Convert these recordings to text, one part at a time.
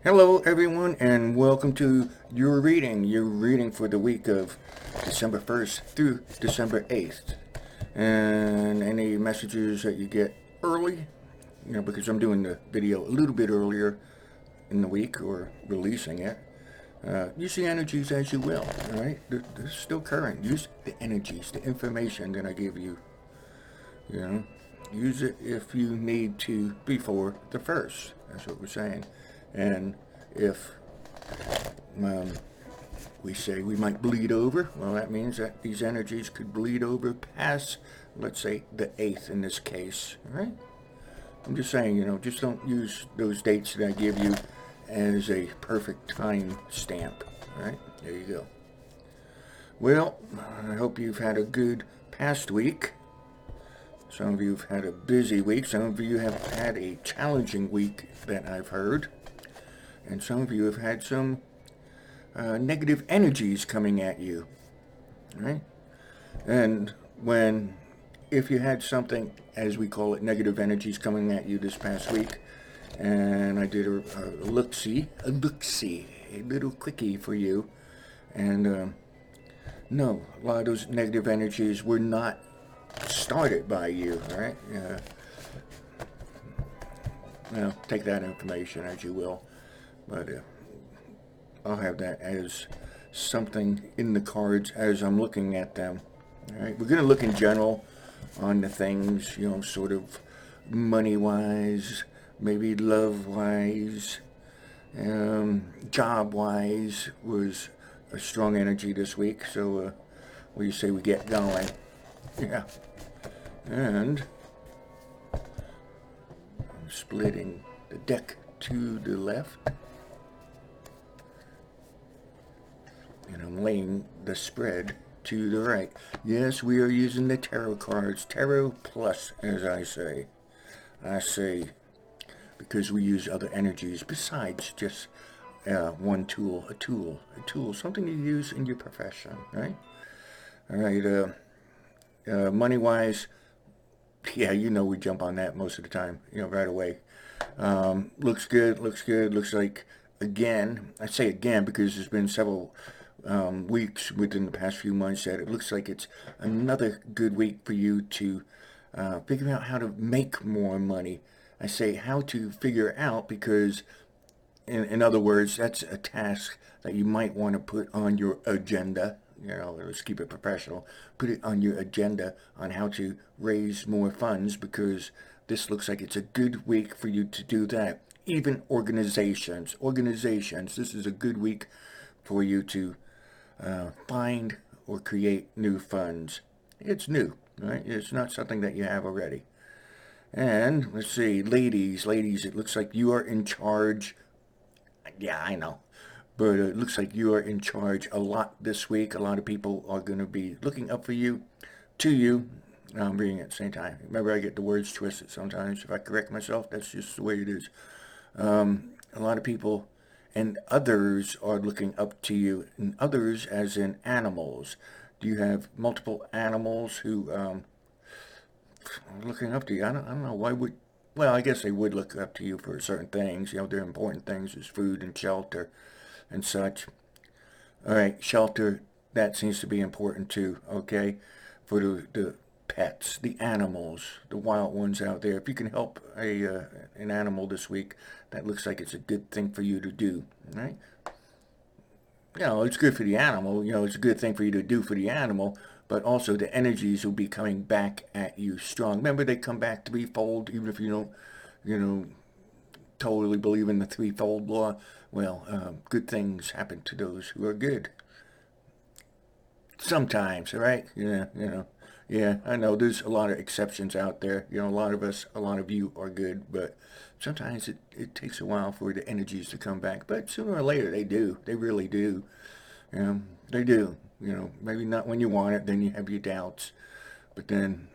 Hello, everyone, and welcome to your reading for the week of December 1st through December 8th. And any messages that you get early, because I'm doing the video a little bit earlier in the week or releasing it, use the energies as you will, all right? They're still current. Use the energies, the information that I give you, you know. Use it if you need to before the first. That's what we're saying. And if we say we might bleed over, well, that means that these energies could bleed over past, let's say, the 8th in this case, all right? I'm just saying, just don't use those dates that I give you as a perfect time stamp, all right? There you go. Well, I hope you've had a good past week. Some of you have had a busy week. Some of you have had a challenging week that I've heard. And some of you have had some negative energies coming at you, right? And if you had something, as we call it, negative energies coming at you this past week, and I did a look-see, a little quickie for you, and no, a lot of those negative energies were not started by you, all right? Well, take that information as you will, but I'll have that as something in the cards as I'm looking at them. All right, we're going to look in general on the things, sort of money-wise, maybe love-wise, job-wise was a strong energy this week. So, what do you say we get going? Yeah, and I'm splitting the deck to the left. And I'm laying the spread to the right. Yes, we are using the tarot cards. Tarot plus, as I say. I say because we use other energies besides just one tool, a tool, something you use in your profession, right? All right, money-wise, yeah, we jump on that most of the time, right away. Looks good, looks like, again, I say again because there's been several weeks within the past few months that it looks like it's another good week for you to figure out how to make more money. I say how to figure out because, in other words, that's a task that you might want to put on your agenda. Let's keep it professional. Put it on your agenda on how to raise more funds because this looks like it's a good week for you to do that. Even organizations, this is a good week for you to find or create new funds. It's new, right? It's not something that you have already. And let's see, ladies, it looks like you are in charge. Yeah, I know. But it looks like you are in charge a lot this week. A lot of people are going to be looking up for you, to you. I'm reading at the same time. Remember, I get the words twisted sometimes. If I correct myself, that's just the way it is. A lot of people and others are looking up to you, and others as in animals. Do you have multiple animals who are looking up to you? I don't know. Why would... Well, I guess they would look up to you for certain things. They're important things as food and shelter and such. All right, shelter, that seems to be important too, okay? For the pets, the animals, the wild ones out there. If you can help an animal this week, that looks like it's a good thing for you to do, right? It's good for the animal. It's a good thing for you to do for the animal, but also the energies will be coming back at you strong. Remember, they come back threefold, even if you don't, totally believe in the threefold law. Well, good things happen to those who are good. Sometimes, right? Yeah, I know there's a lot of exceptions out there. A lot of us, a lot of you are good, but sometimes it takes a while for the energies to come back. But sooner or later, they do. They really do. They do. Maybe not when you want it, then you have your doubts. But then,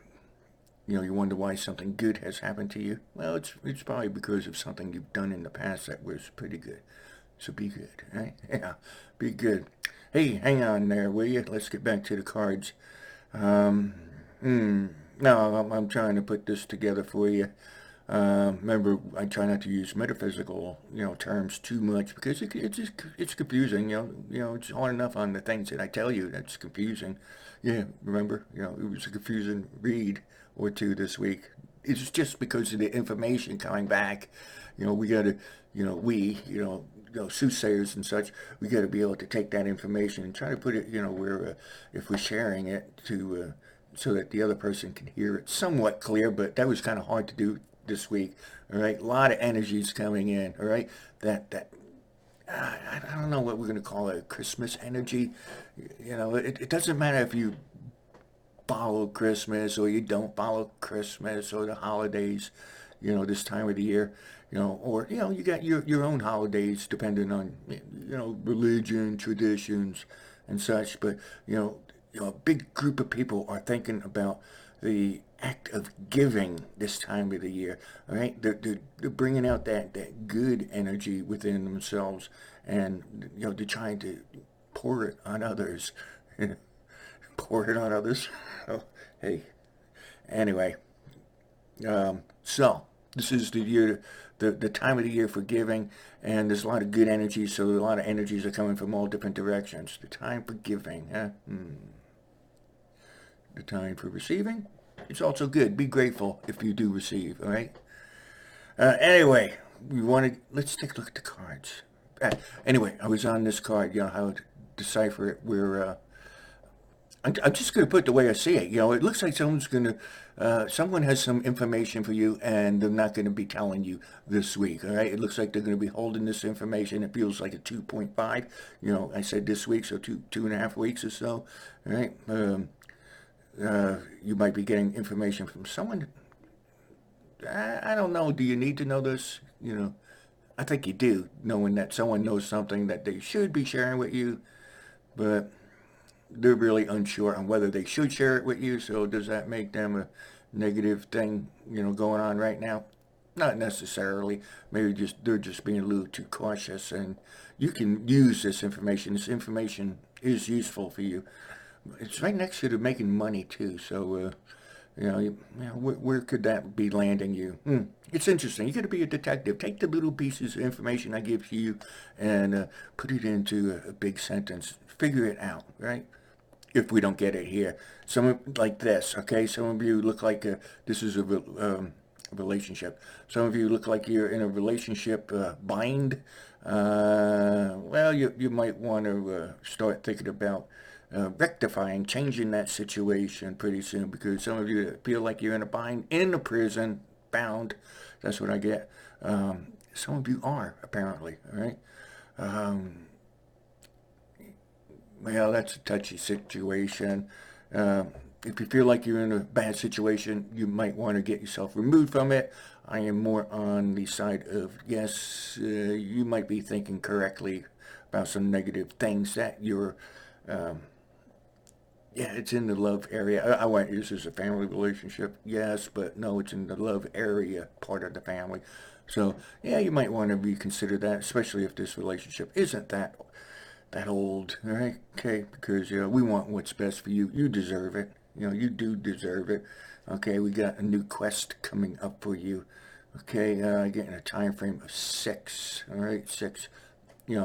you wonder why something good has happened to you. Well, it's probably because of something you've done in the past that was pretty good. So be good, right? Yeah, be good. Hey, hang on there, will you? Let's get back to the cards. No, I'm trying to put this together for you. Remember, I try not to use metaphysical, terms too much because it's confusing. It's hard enough on the things that I tell you that's confusing. Yeah, remember, it was a confusing read or two this week. It's just because of the information coming back. We got to, soothsayers and such. We got to be able to take that information and try to put it, where if we're sharing it to. So that the other person can hear it somewhat clear, but that was kind of hard to do this week. All right, a lot of energies coming in. All right, I don't know what we're going to call it, Christmas energy. It doesn't matter if you follow Christmas or you don't follow Christmas or the holidays. This time of the year. Or you got your own holidays depending on religion, traditions, and such. But a big group of people are thinking about the act of giving this time of the year. All right, they're bringing out that good energy within themselves, and they're trying to pour it on others. Pour it on others. Oh, hey. Anyway, so this is the year, the time of the year for giving, and there's a lot of good energy. So a lot of energies are coming from all different directions. The time for giving, huh? The time for receiving. It's also good. Be grateful if you do receive. All right. Anyway, let's take a look at the cards. Anyway, I was on this card. How to decipher it. I'm just going to put it the way I see it. It looks like someone has some information for you, and they're not going to be telling you this week. All right. It looks like they're going to be holding this information. It feels like a 2.5. I said this week, so 2.5 weeks or so. All right. You might be getting information from someone. I don't know. Do you need to know this? I think you do, knowing that someone knows something that they should be sharing with you, but they're really unsure on whether they should share it with you. So does that make them a negative thing, going on right now? Not necessarily. Maybe they're just being a little too cautious, and you can use this information. This information is useful for you. It's right next to the making money too. So, where could that be landing you? It's interesting. You got to be a detective. Take the little pieces of information I give to you and put it into a big sentence. Figure it out, right? If we don't get it here, some like this. Okay, some of you look like this is a relationship. Some of you look like you're in a relationship bind. Well, you might want to start thinking about rectifying, changing that situation pretty soon, because some of you feel like you're in a bind, in a prison, bound. That's what I get. Some of you are, apparently, all right? Well, that's a touchy situation. If you feel like you're in a bad situation, you might want to get yourself removed from it. I am more on the side of, yes, you might be thinking correctly about some negative things that you're yeah, it's in the love area. I won't use this as a family relationship. Yes, but no, it's in the love area part of the family. So, yeah, you might want to reconsider that, especially if this relationship isn't that old, all right? Okay, because we want what's best for you. You deserve it. You do deserve it. Okay, we got a new quest coming up for you. Okay, getting a time frame of 6. All right, 6.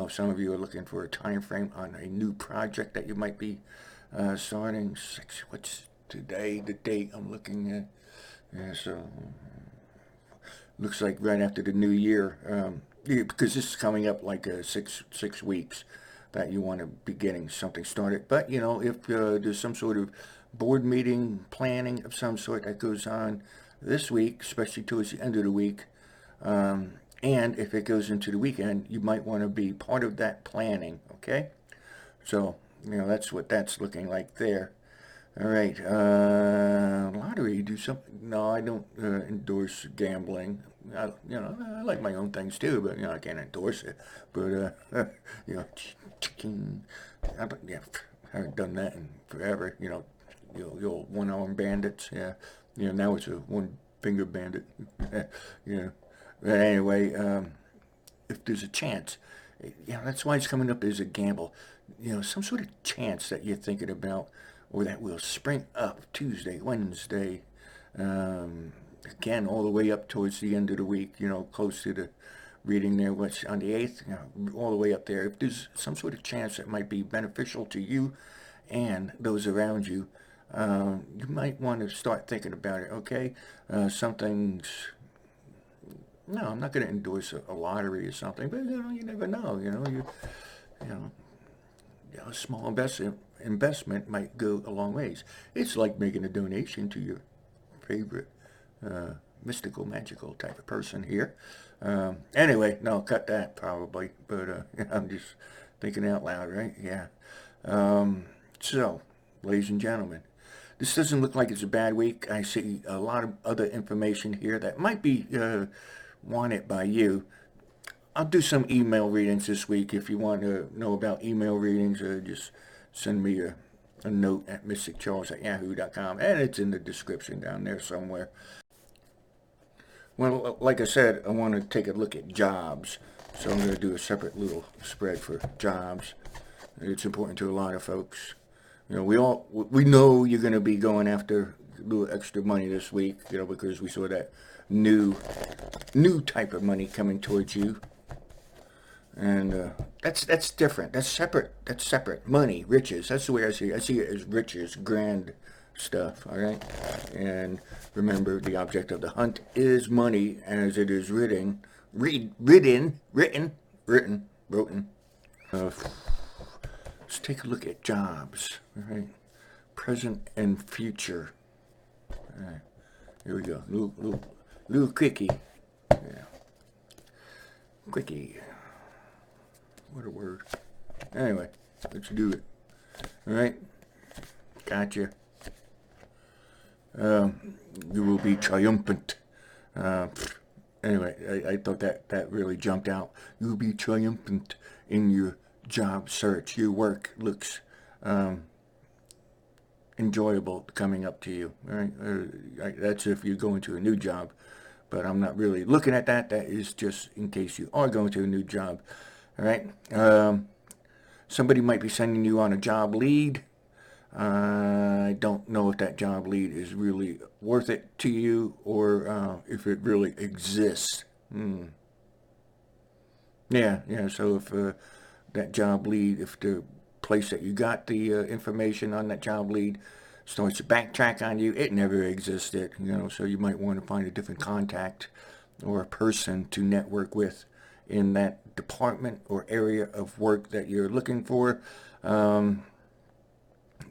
Some of you are looking for a time frame on a new project that you might be starting. 6. What's today? The date I'm looking at. Yeah, so looks like right after the new year. Yeah, because this is coming up like 6 weeks that you want to be getting something started. But if there's some sort of board meeting planning of some sort that goes on this week, especially towards the end of the week, and if it goes into the weekend, you might want to be part of that planning. Okay, so that's what that's looking like there. All right, lottery, do something. No, I don't endorse gambling. I like my own things too, but I can't endorse it. But chicken. Yeah, I haven't done that in forever. The old one-arm bandits. Yeah, now it's a one-finger bandit. Yeah, but anyway, if there's a chance, that's why it's coming up as a gamble. Some sort of chance that you're thinking about, or that will spring up Tuesday, Wednesday, again, all the way up towards the end of the week, close to the reading there, what's on the 8th, all the way up there. If there's some sort of chance that might be beneficial to you and those around you, you might want to start thinking about it, okay? Something's, no, I'm not going to endorse a lottery or something, but, you never know, you know, a small investment might go a long ways. It's like making a donation to your favorite mystical, magical type of person here. Anyway, no, cut that probably, but I'm just thinking out loud, right? Yeah. So, ladies and gentlemen, this doesn't look like it's a bad week. I see a lot of other information here that might be wanted by you. I'll do some email readings this week. If you want to know about email readings, just send me a note at MysticCharles@yahoo.com, and it's in the description down there somewhere. Well, like I said, I want to take a look at jobs. So I'm going to do a separate little spread for jobs. It's important to a lot of folks. We know you're going to be going after a little extra money this week, because we saw that new type of money coming towards you. And that's different. That's separate. That's separate. Money, riches. That's the way I see it. I see it as riches, grand stuff. All right. And remember, the object of the hunt is money, as it is written. Let's take a look at jobs. All right. Present and future. All right. Here we go. Little quickie. Yeah. Quickie. What a word. Anyway, let's do it. All right. Gotcha. You will be triumphant. Anyway, I thought that really jumped out. You will be triumphant in your job search. Your work looks enjoyable coming up to you. All right. That's if you're going to a new job. But I'm not really looking at that. That is just in case you are going to a new job. All right. Somebody might be sending you on a job lead. I don't know if that job lead is really worth it to you, or if it really exists. Yeah. So if that job lead, if the place that you got the information on that job lead starts to backtrack on you, it never existed. So you might want to find a different contact or a person to network with in that department or area of work that you're looking for.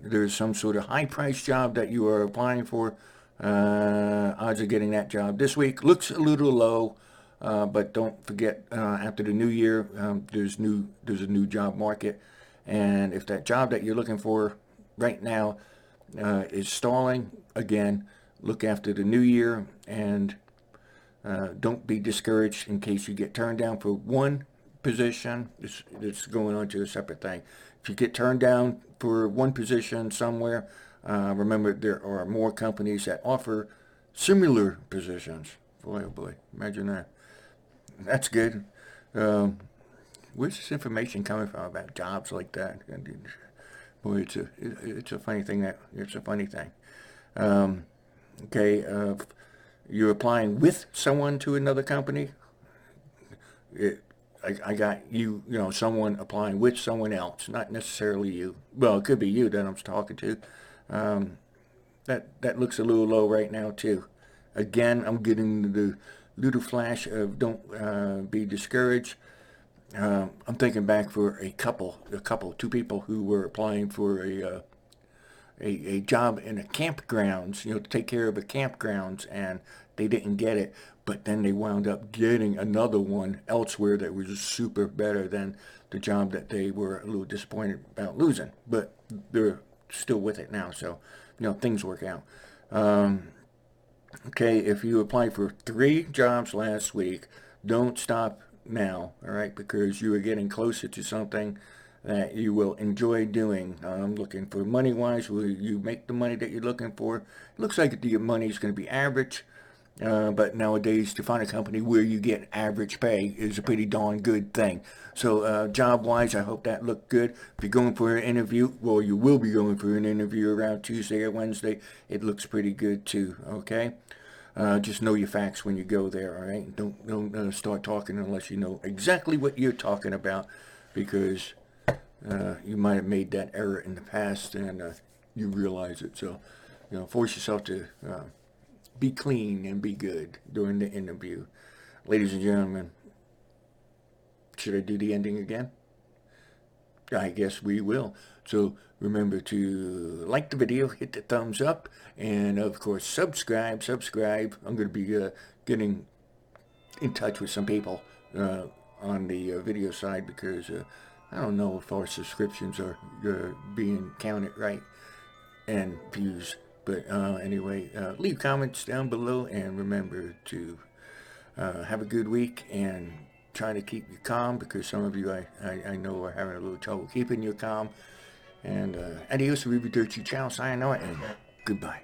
There's some sort of high price job that you are applying for. Odds of getting that job this week looks a little low, but don't forget, after the new year, there's a new job market, and if that job that you're looking for right now is stalling, again, look after the new year, and don't be discouraged in case you get turned down for one position. It's going on to a separate thing. If you get turned down for one position somewhere, remember there are more companies that offer similar positions. Boy, oh boy, imagine that. That's good. Where's this information coming from about jobs like that? Boy, it's a funny thing. It's a funny thing. Okay, you're applying with someone to another company. I got someone applying with someone else, not necessarily you. Well, it could be you that I'm talking to. That looks a little low right now too. Again, I'm getting the little flash of don't be discouraged. I'm thinking back for two people who were applying for a job in a campgrounds, to take care of the campgrounds, and they didn't get it, but then they wound up getting another one elsewhere that was super better than the job that they were a little disappointed about losing, but they're still with it now, so things work out. Okay, if you applied for 3 jobs last week, don't stop now, all right, because you are getting closer to something that you will enjoy doing. I'm looking for money-wise. Will you make the money that you're looking for? It looks like the money is going to be average, but nowadays to find a company where you get average pay is a pretty darn good thing. So job-wise, I hope that looked good. If you're going for an interview, well, you will be going for an interview around Tuesday or Wednesday. It looks pretty good too, okay? Just know your facts when you go there, all right? Don't start talking unless you know exactly what you're talking about, because you might have made that error in the past and you realize it. So, force yourself to be clean and be good during the interview. Ladies and gentlemen, should I do the ending again? I guess we will. So remember to like the video, hit the thumbs up, and of course subscribe. I'm going to be getting in touch with some people on the video side, because I don't know if our subscriptions are being counted right, and views. But anyway, leave comments down below, and remember to have a good week, and try to keep you calm, because some of you I know are having a little trouble keeping you calm. And adios, MysticCharles. I know it, and goodbye.